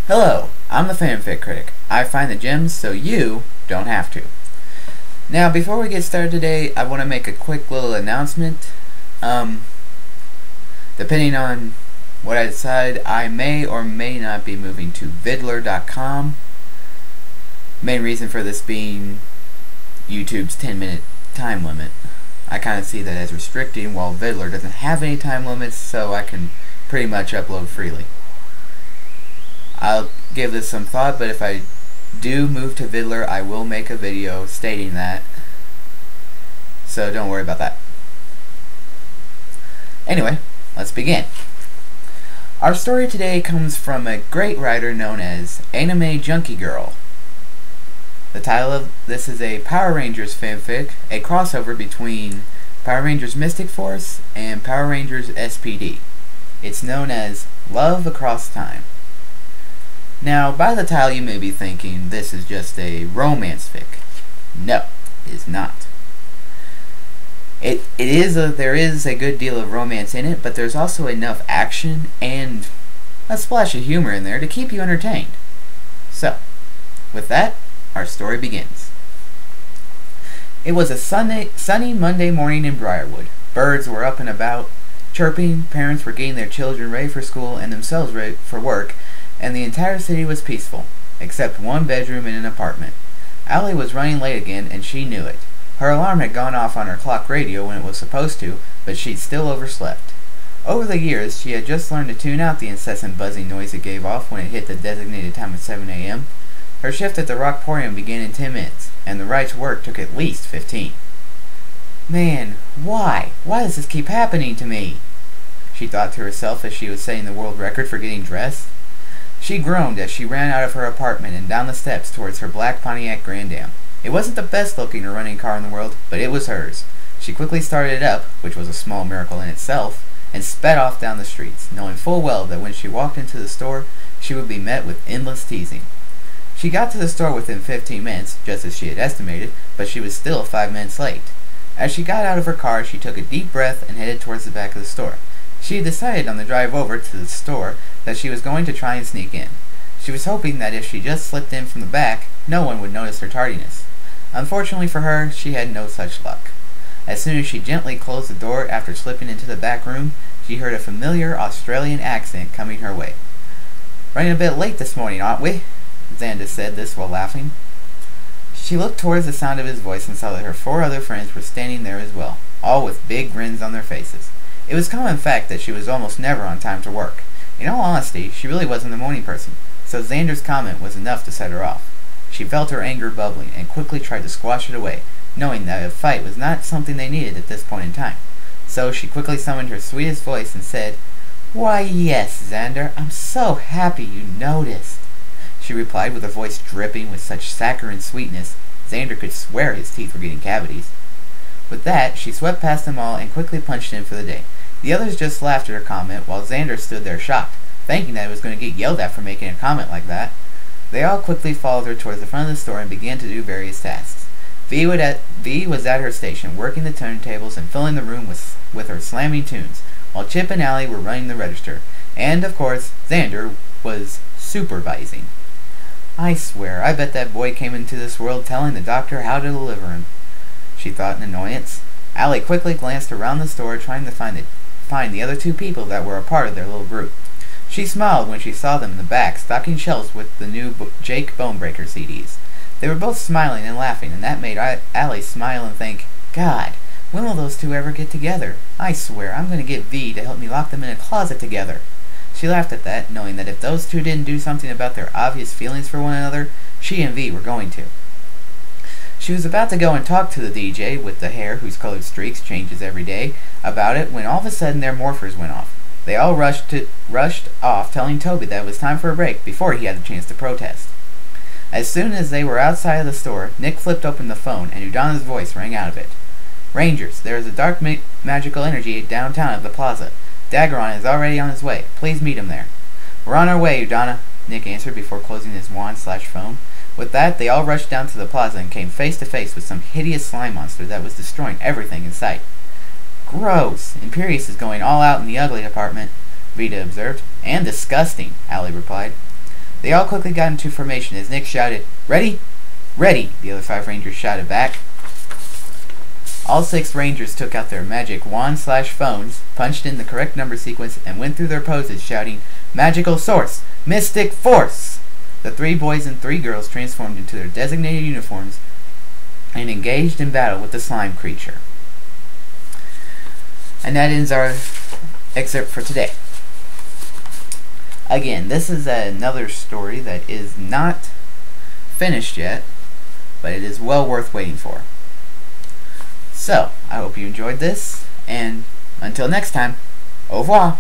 Hello, I'm the Fanfic Critic. I find the gems so you don't have to. Now, before we get started today, I want to make a quick little announcement. Depending on what I decide, I may or may not be moving to Vidler.com. Main reason for this being YouTube's 10-minute time limit. I kind of see that as restricting, while Vidler doesn't have any time limits, so I can pretty much upload freely. I'll give this some thought, but if I do move to Vidler, I will make a video stating that. So don't worry about that. Anyway, let's begin. Our story today comes from a great writer known as AnimeJunkieGrrl. The title of this is a Power Rangers fanfic, a crossover between Power Rangers Mystic Force and Power Rangers SPD. It's known as Love Across Time. Now, by the title you may be thinking this is just a romance fic. No, it is not. There is a good deal of romance in it, but there's also enough action and a splash of humor in there to keep you entertained. So, with that, our story begins. It was a sunny Monday morning in Briarwood. Birds were up and about, chirping, parents were getting their children ready for school and themselves ready for work, and the entire city was peaceful, except one bedroom in an apartment. Allie was running late again, and she knew it. Her alarm had gone off on her clock radio when it was supposed to, but she'd still overslept. Over the years, she had just learned to tune out the incessant buzzing noise it gave off when it hit the designated time of 7 a.m. Her shift at the Rockporium began in 10 minutes, and the ride to work took at least 15. Man, why? Why does this keep happening to me? She thought to herself as she was setting the world record for getting dressed. She groaned as she ran out of her apartment and down the steps towards her black Pontiac Grand Am. It wasn't the best looking or running car in the world, but it was hers. She quickly started it up, which was a small miracle in itself, and sped off down the streets, knowing full well that when she walked into the store, she would be met with endless teasing. She got to the store within 15 minutes, just as she had estimated, but she was still 5 minutes late. As she got out of her car, she took a deep breath and headed towards the back of the store. She had decided on the drive over to the store that she was going to try and sneak in. She was hoping that if she just slipped in from the back, no one would notice her tardiness. Unfortunately for her, she had no such luck. As soon as she gently closed the door after slipping into the back room, she heard a familiar Australian accent coming her way. "Running a bit late this morning, aren't we?" Xander said this while laughing. She looked towards the sound of his voice and saw that her 4 other friends were standing there as well, all with big grins on their faces. It was a common fact that she was almost never on time to work. In all honesty, she really wasn't a morning person, so Xander's comment was enough to set her off. She felt her anger bubbling and quickly tried to squash it away, knowing that a fight was not something they needed at this point in time. So she quickly summoned her sweetest voice and said, "Why yes, Xander, I'm so happy you noticed," she replied with a voice dripping with such saccharine sweetness, Xander could swear his teeth were getting cavities. With that, she swept past them all and quickly punched in for the day. The others just laughed at her comment, while Xander stood there shocked, thinking that he was going to get yelled at for making a comment like that. They all quickly followed her towards the front of the store and began to do various tasks. V was at her station, working the turntables and filling the room with her slamming tunes, while Chip and Allie were running the register, and, of course, Xander was supervising. "I swear, I bet that boy came into this world telling the doctor how to deliver him," she thought in annoyance. Allie quickly glanced around the store, trying to find the other 2 people that were a part of their little group. She smiled when she saw them in the back, stocking shelves with the new Jake Bonebreaker CDs. They were both smiling and laughing, and that made Allie smile and think, "God, when will those 2 ever get together? I swear, I'm going to get V to help me lock them in a closet together." She laughed at that, knowing that if those 2 didn't do something about their obvious feelings for one another, she and V were going to. She was about to go and talk to the DJ with the hair whose colored streaks changes every day about it when all of a sudden their morphers went off. They all rushed off, telling Toby that it was time for a break before he had the chance to protest. As soon as they were outside of the store, Nick flipped open the phone and Udana's voice rang out of it. "Rangers, there is a dark magical energy downtown at the plaza. Daggeron is already on his way. Please meet him there." "We're on our way, Udana," Nick answered before closing his wand/phone. With that, they all rushed down to the plaza and came face to face with some hideous slime monster that was destroying everything in sight. "Gross! Imperius is going all out in the ugly department," Vita observed. "And disgusting," Allie replied. They all quickly got into formation as Nick shouted, "Ready? Ready!" The other 5 Rangers shouted back. All 6 Rangers took out their magic wand/phones, punched in the correct number sequence, and went through their poses shouting, "Magical Source! Mystic Force!" The 3 boys and 3 girls transformed into their designated uniforms and engaged in battle with the slime creature. And that ends our excerpt for today. Again, this is another story that is not finished yet, but it is well worth waiting for. So, I hope you enjoyed this, and until next time, au revoir!